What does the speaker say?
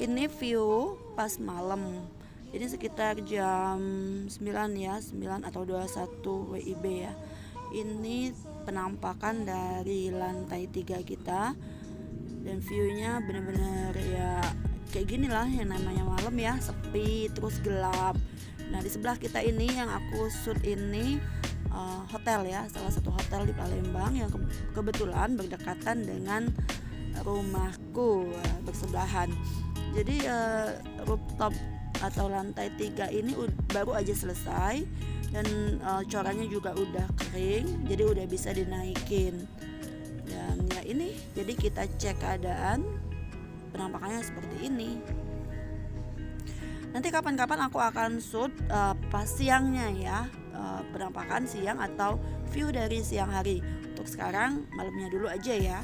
Ini view pas malam. Jadi sekitar jam 9 ya, 9 atau 21 WIB ya. Ini penampakan dari lantai 3 kita. Dan viewnya bener-bener ya kayak gini lah yang namanya malam ya, sepi terus gelap. Nah di sebelah kita ini yang aku shoot ini hotel ya, salah satu hotel di Palembang yang kebetulan berdekatan dengan rumahku, bersebelahan. Jadi rooftop atau lantai 3 ini baru aja selesai dan corannya juga udah kering, jadi udah bisa dinaikin. Dan ya ini, jadi kita cek keadaan penampakannya seperti ini. Nanti kapan-kapan aku akan shoot pas siangnya ya, penampakan siang atau view dari siang hari. Untuk sekarang malamnya dulu aja ya.